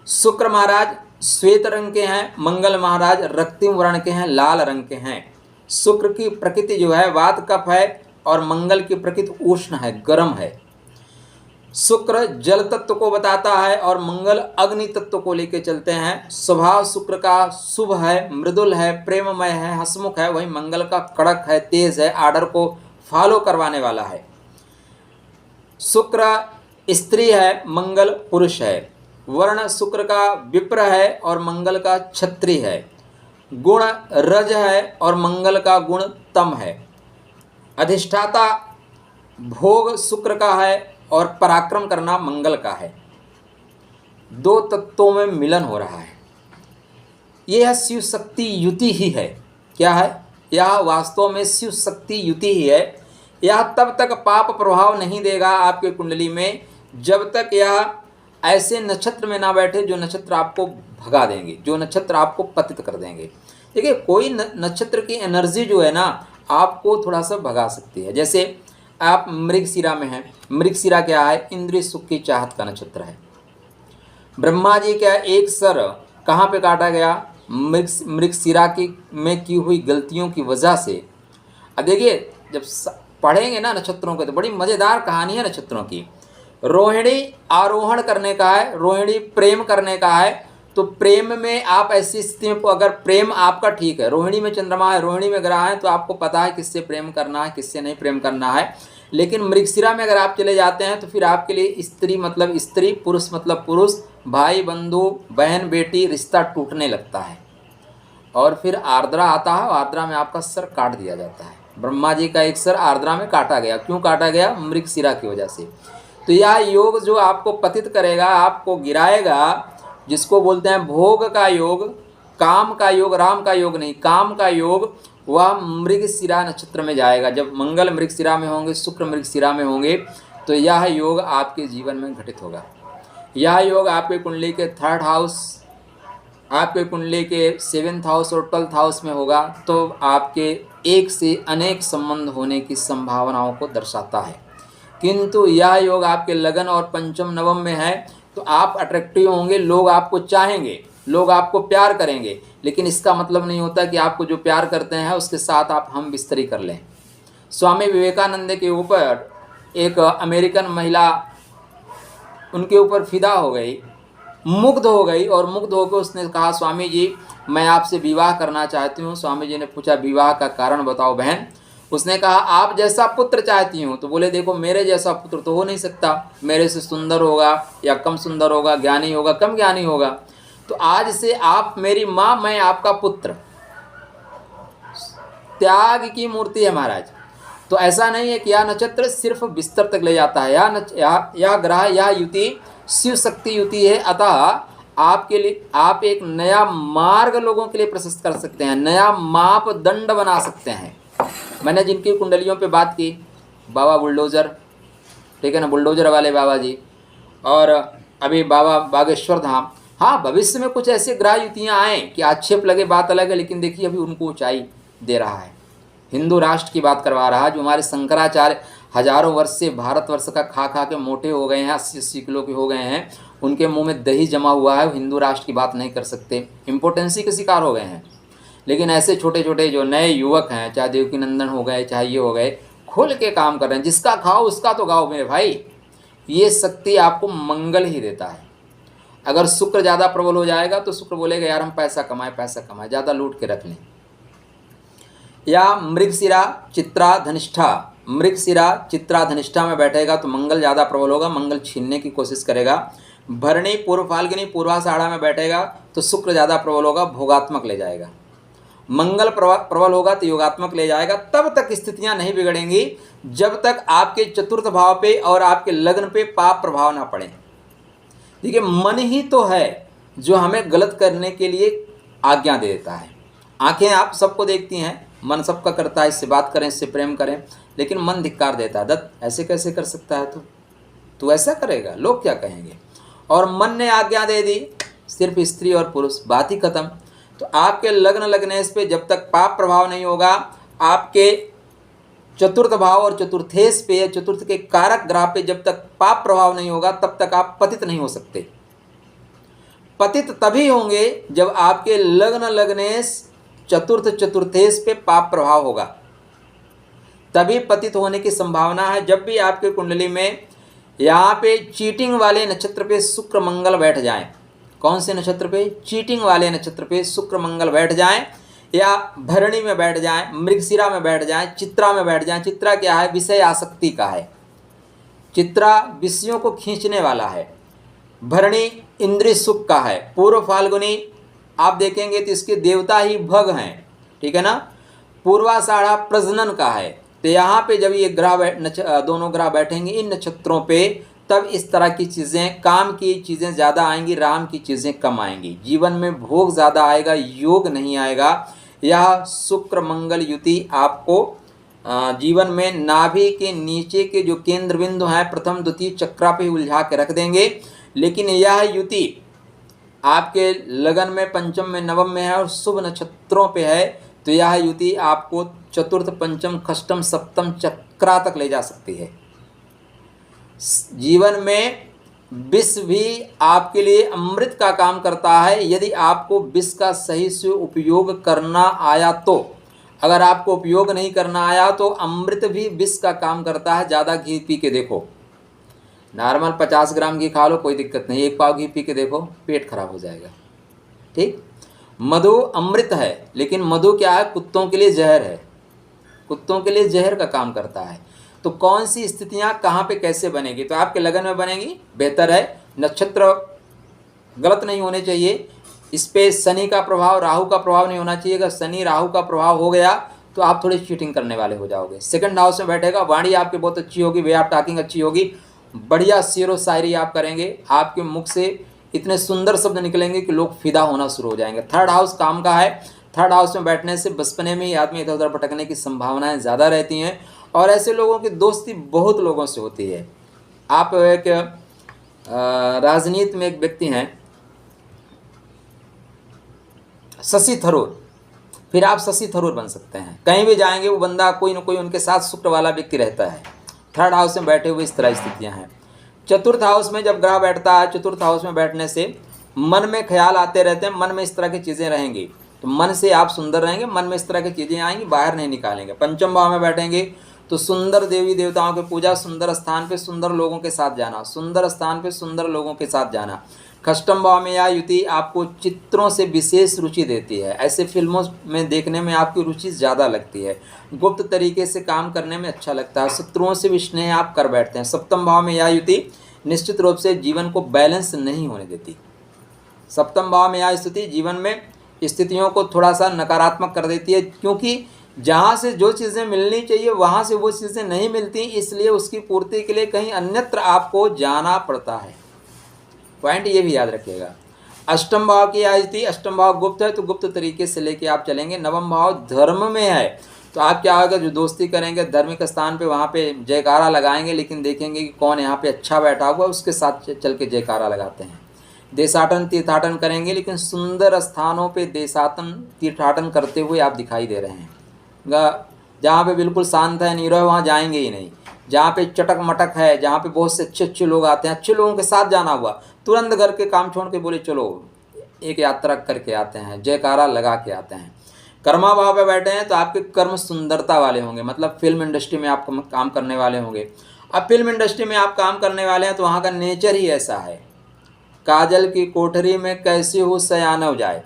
शुक्र महाराज श्वेत रंग के हैं, मंगल महाराज रक्तिम वर्ण के हैं, लाल रंग के हैं। शुक्र की प्रकृति जो है वात कफ है और मंगल की प्रकृति उष्ण है, गर्म है। शुक्र जल तत्व को बताता है और मंगल अग्नि तत्व को लेकर चलते हैं। स्वभाव शुक्र का शुभ है, मृदुल है, प्रेममय है, हंसमुख है, वही मंगल का कड़क है, तेज है, आर्डर को फॉलो करवाने वाला है। शुक्र स्त्री है, मंगल पुरुष है। वर्ण शुक्र का विप्र है और मंगल का क्षत्रिय है। गुण रज है और मंगल का गुण तम है। अधिष्ठाता भोग शुक्र का है और पराक्रम करना मंगल का है। 2 तत्वों में मिलन हो रहा है। यह शिव शक्ति युति ही है। क्या है यह, वास्तव में शिव शक्ति युति ही है। यह तब तक पाप प्रभाव नहीं देगा आपके कुंडली में जब तक यह ऐसे नक्षत्र में ना बैठे जो नक्षत्र आपको भगा देंगे, जो नक्षत्र आपको पतित कर देंगे। देखिए कोई नक्षत्र की एनर्जी जो है ना आपको थोड़ा सा भगा सकती है। जैसे आप मृगशिरा में हैं, मृगशिरा क्या है, इंद्रिय सुख की चाहत का नक्षत्र है। ब्रह्मा जी का एक सर कहाँ पे काटा गया, मृगशिरा की में की हुई गलतियों की वजह से। अब देखिए जब पढ़ेंगे ना नक्षत्रों के तो बड़ी मज़ेदार कहानी है नक्षत्रों की। रोहिणी आरोहण करने का है, रोहिणी प्रेम करने का है, तो प्रेम में आप ऐसी स्थिति में अगर प्रेम आपका ठीक है, रोहिणी में चंद्रमा है, रोहिणी में ग्रह है, तो आपको पता है किससे प्रेम करना है किससे नहीं प्रेम करना है। लेकिन मृगशिरा में अगर आप चले जाते हैं तो फिर आपके लिए स्त्री मतलब स्त्री, पुरुष मतलब पुरुष, भाई बंधु बहन बेटी रिश्ता टूटने लगता है। और फिर आर्द्रा आता है, आर्द्रा में आपका सर काट दिया जाता है। ब्रह्मा जी का एक सर आर्द्रा में काटा गया। क्यों काटा गया, मृगशिरा की वजह से। तो यह योग जो आपको पतित करेगा, आपको गिराएगा, जिसको बोलते हैं भोग का योग, काम का योग, राम का योग नहीं, काम का योग, वह मृगशिरा नक्षत्र में जाएगा। जब मंगल मृगशिरा में होंगे, शुक्र मृगशिरा में होंगे, तो यह योग आपके जीवन में घटित होगा। यह योग आपके कुंडली के 3rd हाउस, आपके कुंडली के 7th हाउस और 12th हाउस में होगा, तो आपके एक से अनेक संबंध होने की संभावनाओं को दर्शाता है। किंतु यह योग आपके लगन और पंचम नवम में है, तो आप अट्रैक्टिव होंगे, लोग आपको चाहेंगे, लोग आपको प्यार करेंगे। लेकिन इसका मतलब नहीं होता कि आपको जो प्यार करते हैं उसके साथ आप हम बिस्तरी कर लें। स्वामी विवेकानंद के ऊपर एक अमेरिकन महिला उनके ऊपर फिदा हो गई, मुग्ध हो गई, और मुग्ध होकर उसने कहा स्वामी जी मैं आपसे विवाह करना चाहती हूँ। स्वामी जी ने पूछा विवाह का कारण बताओ बहन। उसने कहा आप जैसा पुत्र चाहती हूँ। तो बोले देखो मेरे जैसा पुत्र तो हो नहीं सकता, मेरे से सुंदर होगा या कम सुंदर होगा, ज्ञानी होगा कम ज्ञानी होगा। तो आज से आप मेरी माँ, मैं आपका पुत्र। त्याग की मूर्ति है महाराज। तो ऐसा नहीं है कि यह नक्षत्र सिर्फ बिस्तर तक ले जाता है। यह ग्रह, यह युति शिव शक्ति युति है। अतः आपके लिए आप एक नया मार्ग लोगों के लिए प्रशस्त कर सकते हैं, नया मापदंड बना सकते हैं। मैंने जिनकी कुंडलियों पे बात की, बाबा बुलडोज़र, ठीक है ना, बुलडोज़र वाले बाबा जी, और अभी बाबा बागेश्वर धाम। हाँ, भविष्य में कुछ ऐसे ग्रह युतियाँ आएँ कि आक्षेप लगे, बात अलग है, लेकिन देखिए अभी उनको ऊंचाई दे रहा है। हिंदू राष्ट्र की बात करवा रहा है। जो हमारे शंकराचार्य हजारों वर्ष से भारतवर्ष का खा खा के मोटे हो गए हैं, 80-80 किलो के हो गए हैं, उनके मुंह में दही जमा हुआ है, वो हिंदू राष्ट्र की बात नहीं कर सकते, इम्पोर्टेंसी के शिकार हो गए हैं। लेकिन ऐसे छोटे छोटे जो नए युवक हैं, चाहे देवकीनंदन हो गए, चाहे ये हो गए, खुल के काम कर रहे हैं। जिसका खाओ उसका तो गाओ मेरे भाई। ये शक्ति आपको मंगल ही देता है। अगर शुक्र ज़्यादा प्रबल हो जाएगा तो शुक्र बोलेगा यार हम पैसा कमाएं, ज़्यादा लूट के रख लें। या मृगशिरा चित्रा धनिष्ठा, मृगशिरा चित्रा धनिष्ठा में बैठेगा तो मंगल ज़्यादा प्रबल होगा, मंगल छीनने की कोशिश करेगा। भरणी पूर्व फाल्गुनी पूर्वाषाढ़ा में बैठेगा तो शुक्र ज़्यादा प्रबल होगा, भोगात्मक ले जाएगा। मंगल प्रबल होगा तो योगात्मक ले जाएगा। तब तक स्थितियां नहीं बिगड़ेंगी जब तक आपके चतुर्थ भाव पे और आपके लग्न पे पाप प्रभाव ना पड़े। देखिए, मन ही तो है जो हमें गलत करने के लिए आज्ञा दे देता है। आंखें आप सबको देखती हैं, मन सबका करता है, इससे बात करें, इससे प्रेम करें, लेकिन मन धिक्कार देता है। दत्त ऐसे कैसे कर सकता है तू ऐसा करेगा, लोग क्या कहेंगे। और मन ने आज्ञा दे दी, सिर्फ स्त्री और पुरुष, बात ही खत्म। तो आपके लग्न लगनेश पे जब तक पाप प्रभाव नहीं होगा, आपके चतुर्थ भाव और चतुर्थेश पे, चतुर्थ के कारक ग्रह पे जब तक पाप प्रभाव नहीं होगा, तब तक आप पतित नहीं हो सकते। पतित तभी होंगे जब आपके लग्न लगनेश चतुर्थेश पे पाप प्रभाव होगा, तभी पतित होने की संभावना है। जब भी आपके कुंडली में यहाँ पे चीटिंग वाले नक्षत्र पे शुक्र मंगल बैठ जाएं, कौन से नक्षत्र पे? चीटिंग वाले नक्षत्र पे शुक्र मंगल बैठ जाएं, या भरणी में बैठ जाएं, मृगशिरा में बैठ जाएं, चित्रा में बैठ जाएं। चित्रा क्या है? विषय आसक्ति का है। चित्रा विषयों को खींचने वाला है। भरणी इंद्रिय सुख का है। पूर्व फाल्गुनी आप देखेंगे तो इसके देवता ही भग हैं, ठीक है ना। पूर्वाषाढ़ा प्रजनन का है। तो यहाँ पे जब ये ग्रह दोनों ग्रह बैठेंगे इन नक्षत्रों पे, तब इस तरह की चीज़ें, काम की चीज़ें ज़्यादा आएंगी, राम की चीज़ें कम आएंगी। जीवन में भोग ज़्यादा आएगा, योग नहीं आएगा। यह शुक्र मंगल युति आपको जीवन में नाभि के नीचे के जो केंद्र बिंदु हैं, प्रथम द्वितीय चक्रा पे उलझा के रख देंगे। लेकिन यह युति आपके लगन में, पंचम में, नवम में है और शुभ नक्षत्रों पे है, तो यह युति आपको चतुर्थ, पंचम, षष्ठम, सप्तम चक्रा तक ले जा सकती है। जीवन में विष भी आपके लिए अमृत का काम करता है, यदि आपको विष का सही से उपयोग करना आया तो। अगर आपको उपयोग नहीं करना आया तो अमृत भी विष का काम करता है। ज़्यादा घी पी के देखो, नॉर्मल 50 ग्राम घी खा लो कोई दिक्कत नहीं, 1 पाव घी पी के देखो, पेट खराब हो जाएगा। ठीक। मधु अमृत है, लेकिन मधु क्या है? कुत्तों के लिए जहर है, कुत्तों के लिए जहर का काम करता है। तो कौन सी स्थितियां कहाँ पे कैसे बनेगी? तो आपके लगन में बनेगी, बेहतर है। नक्षत्र गलत नहीं होने चाहिए, इस पे शनि का प्रभाव, राहु का प्रभाव नहीं होना चाहिए। अगर शनि राहु का प्रभाव हो गया तो आप थोड़ी चीटिंग करने वाले हो जाओगे। सेकंड हाउस में बैठेगा, वाणी आपकी बहुत अच्छी होगी, वे आप टॉकिंग अच्छी होगी, बढ़िया शेरो शायरी आप करेंगे, आपके मुख से इतने सुंदर शब्द निकलेंगे कि लोग फिदा होना शुरू हो जाएंगे। थर्ड हाउस काम का है। थर्ड हाउस में बैठने से बचपने में ही आदमी इधर उधर भटकने की संभावनाएं ज़्यादा रहती हैं, और ऐसे लोगों की दोस्ती बहुत लोगों से होती है। आप एक राजनीति में एक व्यक्ति हैं शशि थरूर, फिर आप शशि थरूर बन सकते हैं। कहीं भी जाएंगे वो बंदा कोई न कोई उनके साथ शुक्र वाला व्यक्ति रहता है। थर्ड हाउस में बैठे हुए इस तरह स्थितियां हैं। चतुर्थ हाउस में जब ग्रह बैठता है, चतुर्थ हाउस में बैठने से मन में ख्याल आते रहते हैं, मन में इस तरह की चीज़ें रहेंगी, तो मन से आप सुंदर रहेंगे, मन में इस तरह की चीज़ें आएंगी, बाहर नहीं निकालेंगे। पंचम भाव में बैठेंगे तो सुंदर देवी देवताओं की पूजा, सुंदर स्थान पे सुंदर लोगों के साथ जाना, सुंदर स्थान पे सुंदर लोगों के साथ जाना। षष्ठम भाव में यह युति आपको चित्रों से विशेष रुचि देती है। ऐसे फिल्मों में देखने में आपकी रुचि ज़्यादा लगती है, गुप्त तरीके से काम करने में अच्छा लगता है, शत्रुओं से भी स्नेह आप कर बैठते हैं। सप्तम भाव में यह युति निश्चित रूप से जीवन को बैलेंस नहीं होने देती। सप्तम भाव में यह स्थिति जीवन में स्थितियों को थोड़ा सा नकारात्मक कर देती है, क्योंकि जहाँ से जो चीज़ें मिलनी चाहिए वहाँ से वो चीज़ें नहीं मिलती, इसलिए उसकी पूर्ति के लिए कहीं अन्यत्र आपको जाना पड़ता है। पॉइंट ये भी याद रखिएगा। अष्टम भाव की स्थिति, अष्टम भाव गुप्त है तो गुप्त तरीके से लेके आप चलेंगे। नवम भाव धर्म में है तो आप क्या होगा, जो दोस्ती करेंगे धार्मिक स्थान पे वहाँ पे जयकारा लगाएंगे, लेकिन देखेंगे कि कौन यहाँ पे अच्छा बैठा हुआ उसके साथ चल के जयकारा लगाते हैं। देशाटन तीर्थाटन करेंगे, लेकिन सुंदर स्थानों पे देशाटन तीर्थाटन करते हुए आप दिखाई दे रहे हैं। जहाँ पे बिल्कुल शांत है, नीरव है, वहाँ जाएंगे ही नहीं। जहाँ पे चटक मटक है, जहाँ पे बहुत से अच्छे अच्छे लोग आते हैं, अच्छे लोगों के साथ जाना हुआ, तुरंत घर के काम छोड़ के बोले चलो एक यात्रा करके आते हैं, जयकारा लगा के आते हैं। कर्मा भाव पे बैठे हैं तो आपके कर्म सुंदरता वाले होंगे, मतलब फिल्म इंडस्ट्री में आप काम करने वाले होंगे। अब फिल्म इंडस्ट्री में आप काम करने वाले हैं तो वहाँ का नेचर ही ऐसा है। काजल की कोठरी में कैसे हो सयाना हो जाए,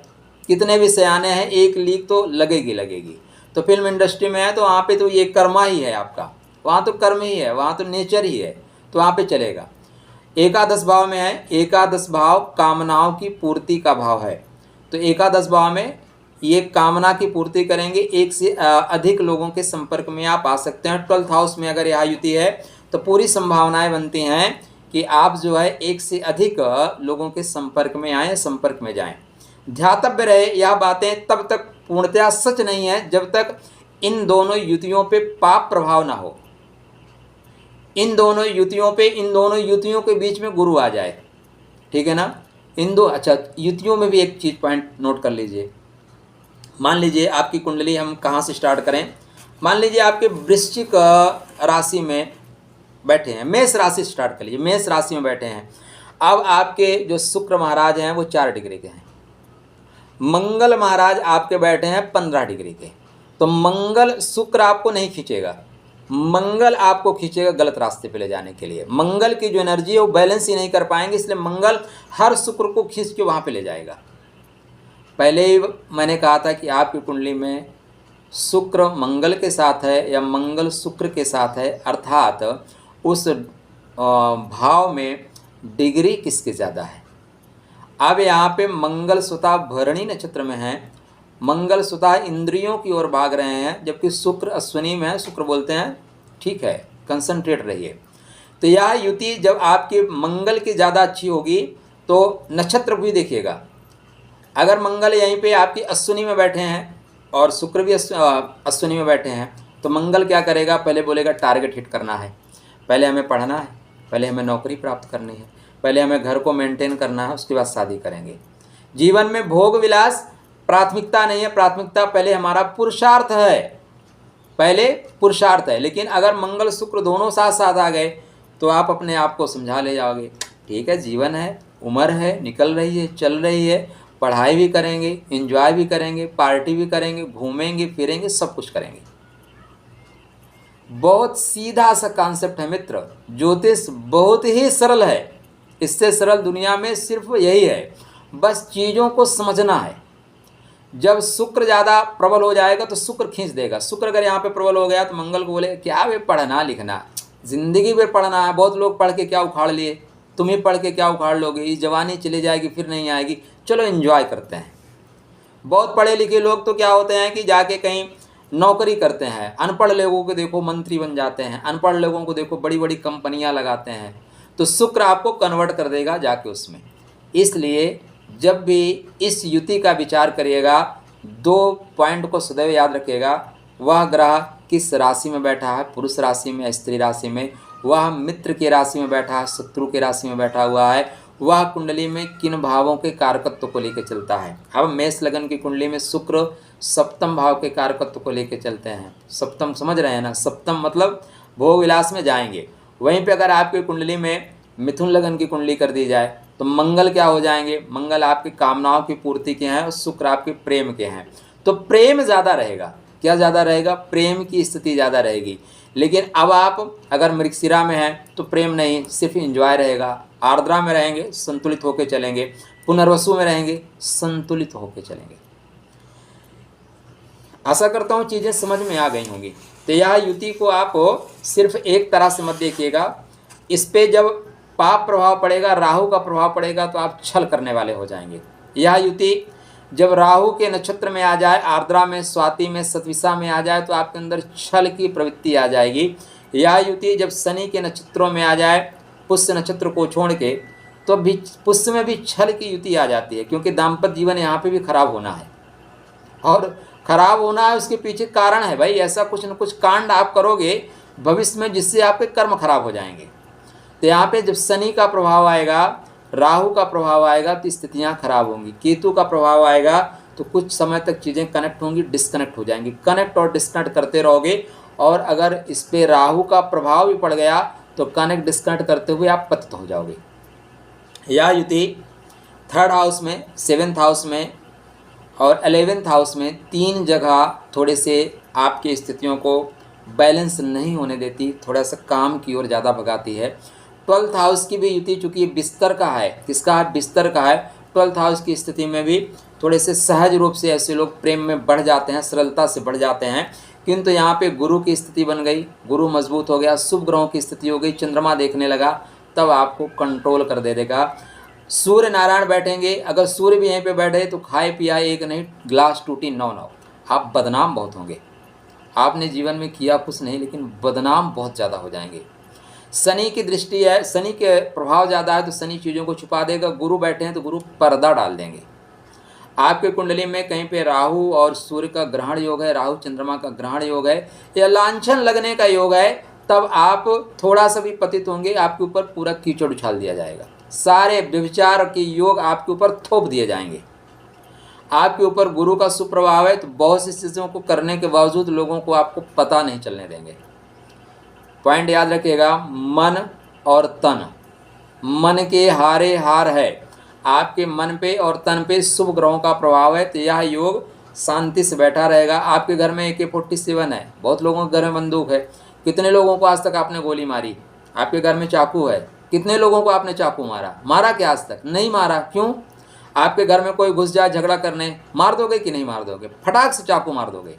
कितने भी सयाने हैं एक लीक तो लगेगी। तो फिल्म इंडस्ट्री में है तो वहाँ पे तो ये कर्मा ही है आपका, वहाँ तो कर्म ही है, वहाँ तो नेचर ही है, तो वहाँ पे चलेगा। एकादश भाव में है, एकादश भाव कामनाओं की पूर्ति का भाव है। तो एकादश भाव में ये कामना की पूर्ति करेंगे, एक से अधिक लोगों के संपर्क में आप आ सकते हैं। 12th हाउस में अगर यह युति है तो पूरी संभावनाएं बनती हैं कि आप जो है एक से अधिक लोगों के संपर्क में आएँ, संपर्क में जाएं। ध्यातव्य रहे यह बातें तब तक पूर्णतया सच नहीं है जब तक इन दोनों युतियों पे पाप प्रभाव ना हो। इन दोनों युतियों के बीच में गुरु आ जाए, ठीक है ना। अच्छा, युतियों में भी एक चीज़ पॉइंट नोट कर लीजिए। मान लीजिए आपकी कुंडली, हम कहाँ से स्टार्ट करें। मान लीजिए आपके वृश्चिक राशि में बैठे हैं, मेष राशि स्टार्ट कर लीजिए, मेष राशि में बैठे हैं। अब आपके जो शुक्र महाराज हैं वो 4 डिग्री के हैं, मंगल महाराज आपके बैठे हैं 15 डिग्री के। तो मंगल शुक्र आपको नहीं खींचेगा, मंगल आपको खींचेगा गलत रास्ते पे ले जाने के लिए। मंगल की जो एनर्जी है वो बैलेंस ही नहीं कर पाएंगे, इसलिए मंगल हर शुक्र को खींच के वहाँ पे ले जाएगा। पहले ही मैंने कहा था कि आपकी कुंडली में शुक्र मंगल के साथ है या मंगल शुक्र के साथ है, अर्थात उस भाव में डिग्री किसके ज़्यादा है। अब यहाँ पे मंगल स्वतः भरणी नक्षत्र में है, मंगल स्वतः इंद्रियों की ओर भाग रहे हैं, जबकि शुक्र अश्विनी में है। शुक्र बोलते हैं ठीक है, कंसंट्रेट रहिए। तो यह युति जब आपकी मंगल की ज़्यादा अच्छी होगी तो नक्षत्र भी देखिएगा। अगर मंगल यहीं पे आपकी अश्विनी में बैठे हैं और शुक्र भी अश्विनी में बैठे हैं तो मंगल क्या करेगा, पहले बोलेगा टारगेट हिट करना है, पहले हमें पढ़ना है, पहले हमें नौकरी प्राप्त करनी है, पहले हमें घर को मेंटेन करना है, उसके बाद शादी करेंगे। जीवन में भोग विलास प्राथमिकता नहीं है, प्राथमिकता पहले हमारा पुरुषार्थ है, पहले पुरुषार्थ है। लेकिन अगर मंगल शुक्र दोनों साथ साथ आ गए तो आप अपने आप को समझा ले जाओगे, ठीक है जीवन है, उम्र है, निकल रही है, चल रही है, पढ़ाई भी करेंगे, एंजॉय भी करेंगे, पार्टी भी करेंगे, घूमेंगे फिरेंगे, सब कुछ करेंगे। बहुत सीधा सा कॉन्सेप्ट है मित्र, ज्योतिष बहुत ही सरल है, इससे सरल दुनिया में सिर्फ यही है, बस चीज़ों को समझना है। जब शुक्र ज़्यादा प्रबल हो जाएगा तो शुक्र खींच देगा। शुक्र अगर यहाँ पे प्रबल हो गया तो मंगल को बोले क्या वे पढ़ना लिखना, ज़िंदगी में पढ़ना है, बहुत लोग पढ़ के क्या उखाड़ लिए, तुम ही पढ़ के क्या उखाड़ लोगे, ये जवानी चली जाएगी फिर नहीं आएगी, चलो एंजॉय करते हैं। बहुत पढ़े लिखे लोग तो क्या होते हैं कि जाके कहीं नौकरी करते हैं, अनपढ़ लोगों को देखो मंत्री बन जाते हैं, अनपढ़ लोगों को देखो बड़ी बड़ी कंपनियां लगाते हैं। तो शुक्र आपको कन्वर्ट कर देगा जाके उसमें। इसलिए जब भी इस युति का विचार करिएगा 2 पॉइंट को सदैव याद रखिएगा। वह ग्रह किस राशि में बैठा है, पुरुष राशि में या स्त्री राशि में, वह मित्र की राशि में बैठा है, शत्रु की राशि में बैठा हुआ है, वह कुंडली में किन भावों के कारकत्व को लेकर चलता है। अब मेष लगन की कुंडली में शुक्र सप्तम भाव के कारकत्व को लेकर चलते हैं। सप्तम समझ रहे हैं ना, सप्तम मतलब भोग विलास में जाएंगे। वहीं पे अगर आपकी कुंडली में मिथुन लगन की कुंडली कर दी जाए तो मंगल क्या हो जाएंगे, मंगल आपकी कामनाओं की पूर्ति के हैं और शुक्र आपके प्रेम के हैं। तो प्रेम ज़्यादा रहेगा, क्या ज़्यादा रहेगा, प्रेम की स्थिति ज़्यादा रहेगी। लेकिन अब आप अगर मृगशिरा में हैं तो प्रेम नहीं, सिर्फ एंजॉय रहेगा। आर्द्रा में रहेंगे संतुलित होकर चलेंगे, पुनर्वसु में रहेंगे संतुलित होकर चलेंगे। आशा करता हूँ चीज़ें समझ में आ गई होंगी। तो यह युति को आप सिर्फ एक तरह से मत देखिएगा, इस पे जब पाप प्रभाव पड़ेगा, राहु का प्रभाव पड़ेगा तो आप छल करने वाले हो जाएंगे। यह युति जब राहु के नक्षत्र में आ जाए, आर्द्रा में, स्वाति में, शतभिषा में आ जाए तो आपके अंदर छल की प्रवृत्ति आ जाएगी। यह युति जब शनि के नक्षत्रों में आ जाए, पुष्य नक्षत्र को छोड़ के, तो भी पुष्य में भी छल की युति आ जाती है, क्योंकि दाम्पत्य जीवन यहाँ पे भी खराब होना है। और खराब होना है उसके पीछे कारण है भाई, ऐसा कुछ न कुछ कांड आप करोगे भविष्य में जिससे आपके कर्म खराब हो जाएंगे। तो यहाँ पे जब शनि का प्रभाव आएगा, राहु का प्रभाव आएगा तो स्थितियाँ खराब होंगी। केतु का प्रभाव आएगा तो कुछ समय तक चीज़ें कनेक्ट होंगी, डिस्कनेक्ट हो जाएंगी। कनेक्ट और डिस्कनेक्ट करते रहोगे, और अगर इस पर राहु का प्रभाव भी पड़ गया तो कनेक्ट डिस्कनेक्ट करते हुए आप पतित हो जाओगे। यह युति 3rd हाउस में, 7th हाउस में और 11th हाउस में 3 जगह थोड़े से आपकी स्थितियों को बैलेंस नहीं होने देती, थोड़ा सा काम की ओर ज़्यादा भगाती है। 12th हाउस की भी युति, चूँकि बिस्तर का है, किसका है, बिस्तर का है, 12th हाउस की स्थिति में भी थोड़े से सहज रूप से ऐसे लोग प्रेम में बढ़ जाते हैं, सरलता से बढ़ जाते हैं। किंतु यहाँ पे गुरु की स्थिति बन गई, गुरु मजबूत हो गया, शुभ ग्रहों की स्थिति हो गई, चंद्रमा देखने लगा, तब आपको कंट्रोल कर दे देगा। सूर्य नारायण बैठेंगे, अगर सूर्य भी यहीं पे बैठे तो खाए पियाए एक नहीं, ग्लास टूटी 9-9, आप बदनाम बहुत होंगे। आपने जीवन में किया कुछ नहीं, लेकिन बदनाम बहुत ज़्यादा हो जाएंगे। शनि की दृष्टि है, शनि के प्रभाव ज़्यादा है तो शनि चीज़ों को छुपा देगा। गुरु बैठे हैं तो गुरु पर्दा डाल देंगे। आपके कुंडली में कहीं पे राहु और सूर्य का ग्रहण योग है, राहु चंद्रमा का ग्रहण योग है, या लांछन लगने का योग है, तब आप थोड़ा सा भी पतित होंगे, आपके ऊपर पूरा कीचड़ उछाल दिया जाएगा। सारे व्यभिचार के योग आपके ऊपर थोप दिए जाएंगे। आपके ऊपर गुरु का सुप्रभाव है तो बहुत सी चीज़ों को करने के बावजूद लोगों को आपको पता नहीं चलने देंगे। पॉइंट याद रखिएगा, मन और तन, मन के हारे हार है। आपके मन पे और तन पे शुभ ग्रहों का प्रभाव है तो यह योग शांति से बैठा रहेगा। आपके घर में AK-47 है, बहुत लोगों के घर में बंदूक है, कितने लोगों को आज तक आपने गोली मारी? आपके घर में चाकू है, कितने लोगों को आपने चाकू मारा? मारा क्या आज तक? नहीं मारा। क्यों? आपके घर में कोई घुस जाए झगड़ा करने, मार दोगे कि नहीं मार दोगे? फटाक से चाकू मार दोगे।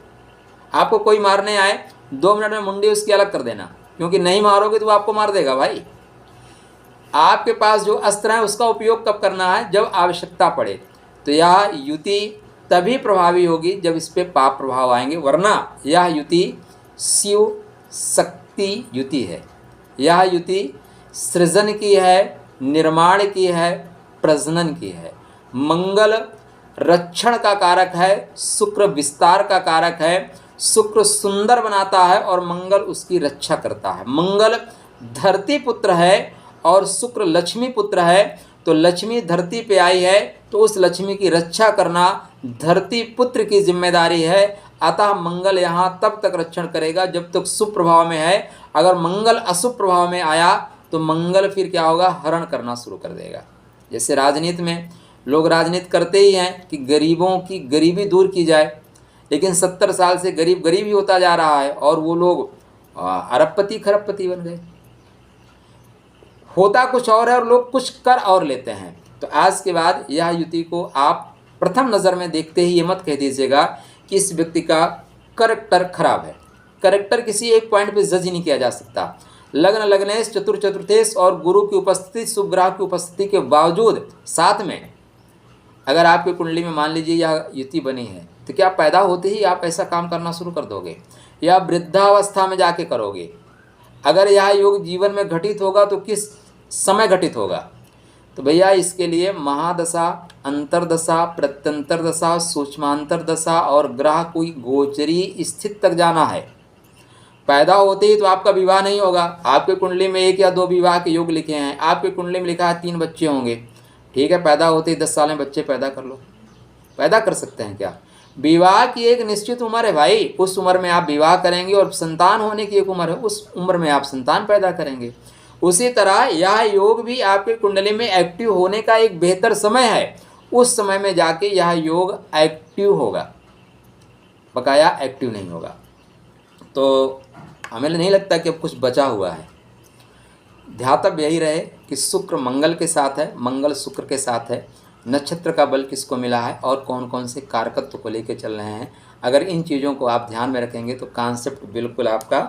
आपको कोई मारने आए 2 मिनट में मुंडी उसकी अलग कर देना, क्योंकि नहीं मारोगे तो वो आपको मार देगा भाई। आपके पास जो अस्त्र है उसका उपयोग कब करना है? जब आवश्यकता पड़े। तो यह युति तभी प्रभावी होगी जब इस पे पाप प्रभाव आएंगे, वरना यह युति शिव शक्ति युति है। यह युति सृजन की है, निर्माण की है, प्रजनन की है। मंगल रक्षण का कारक है, शुक्र विस्तार का कारक है। शुक्र सुंदर बनाता है और मंगल उसकी रक्षा करता है। मंगल धरती पुत्र है और शुक्र लक्ष्मी पुत्र है, तो लक्ष्मी धरती पे आई है तो उस लक्ष्मी की रक्षा करना धरती पुत्र की जिम्मेदारी है। अतः मंगल यहाँ तब तक रक्षण करेगा जब तक शुभ प्रभाव में है। अगर मंगल अशुभ प्रभाव में आया तो मंगल फिर क्या होगा? हरण करना शुरू कर देगा। जैसे राजनीति में लोग राजनीति करते ही हैं कि गरीबों की गरीबी दूर की जाए, लेकिन 70 साल से गरीब गरीब ही होता जा रहा है और वो लोग अरबपति खरबपति बन गए। होता कुछ और है और लोग कुछ कर और लेते हैं। तो आज के बाद यह युति को आप प्रथम नज़र में देखते ही ये मत कह दीजिएगा कि इस व्यक्ति का करेक्टर खराब है। करेक्टर किसी एक पॉइंट पे जज ही नहीं किया जा सकता। लग्न लग्नेश चतुर्थेश और गुरु की उपस्थिति, शुभ ग्रह की उपस्थिति के बावजूद साथ में अगर आपकी कुंडली में मान लीजिए यह युति बनी है तो क्या पैदा होते ही आप ऐसा काम करना शुरू कर दोगे या वृद्धावस्था में जाके करोगे? अगर यह योग जीवन में घटित होगा तो किस समय घटित होगा? तो भैया इसके लिए महादशा, अंतरदशा, प्रत्यंतर दशा, सूक्ष्मांतर दशा और ग्रह कोई गोचरी स्थिति तक जाना है। पैदा होते ही तो आपका विवाह नहीं होगा। आपके कुंडली में 1 या 2 विवाह के योग लिखे हैं, आपके कुंडली में लिखा है 3 बच्चे होंगे, ठीक है, पैदा होते ही 10 साल में बच्चे पैदा कर लो। पैदा कर सकते हैं क्या? विवाह की एक निश्चित उम्र है भाई, उस उम्र में आप विवाह करेंगे और संतान होने की एक उम्र है, उस उम्र में आप संतान पैदा करेंगे। उसी तरह यह योग भी आपके कुंडली में एक्टिव होने का एक बेहतर समय है, उस समय में जाके यह योग एक्टिव होगा, बकाया एक्टिव नहीं होगा। तो हमें नहीं लगता कि अब कुछ बचा हुआ है। ध्यातव्य यही रहे कि शुक्र मंगल के साथ है, मंगल शुक्र के साथ है, नक्षत्र का बल किसको मिला है और कौन कौन से कारकत्व को लेकर चल रहे हैं। अगर इन चीज़ों को आप ध्यान में रखेंगे तो कॉन्सेप्ट बिल्कुल आपका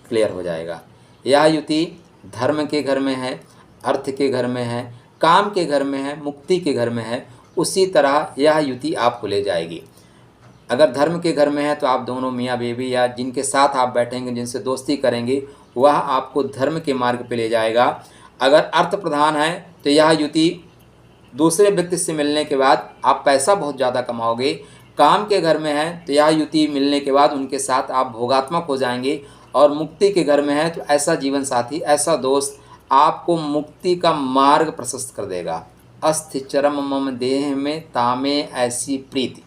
क्लियर हो जाएगा। यह युति धर्म के घर में है, अर्थ के घर में है, काम के घर में है, मुक्ति के घर में है, उसी तरह यह युति आपको ले जाएगी। अगर धर्म के घर में है तो आप दोनों मियाँ बीवी या जिनके साथ आप बैठेंगे, जिनसे दोस्ती करेंगे, वह आपको धर्म के मार्ग पे ले जाएगा। अगर अर्थ प्रधान है तो यह युति दूसरे व्यक्ति से मिलने के बाद आप पैसा बहुत ज़्यादा कमाओगे। काम के घर में है तो यह युति मिलने के बाद उनके साथ आप भोगात्मक हो जाएंगे। और मुक्ति के घर में है तो ऐसा जीवन साथी, ऐसा दोस्त आपको मुक्ति का मार्ग प्रशस्त कर देगा। अस्ति चरम मम देह में तामे ऐसी प्रीति।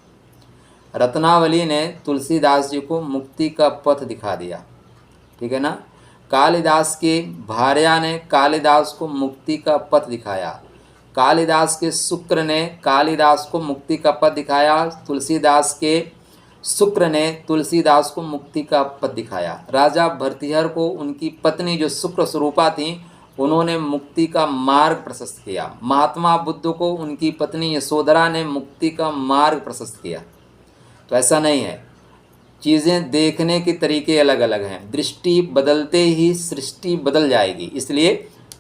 रत्नावली ने तुलसीदास जी को मुक्ति का पथ दिखा दिया, ठीक है ना। कालिदास के भार्या ने कालिदास को मुक्ति का पथ दिखाया। कालिदास के शुक्र ने कालिदास को मुक्ति का पथ दिखाया। तुलसीदास के शुक्र ने तुलसीदास को मुक्ति का पथ दिखाया। राजा भरतिहर को उनकी पत्नी जो शुक्र स्वरूपा थी, उन्होंने मुक्ति का मार्ग प्रशस्त किया। महात्मा बुद्ध को उनकी पत्नी यशोधरा ने मुक्ति का मार्ग प्रशस्त किया। तो ऐसा नहीं है, चीज़ें देखने के तरीके अलग अलग हैं। दृष्टि बदलते ही सृष्टि बदल जाएगी, इसलिए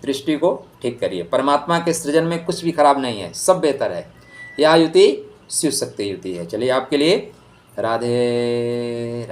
दृष्टि को ठीक करिए। परमात्मा के सृजन में कुछ भी खराब नहीं है, सब बेहतर है। यह युति शिव शक्ति युति है। चलिए आपके लिए राधे राधे।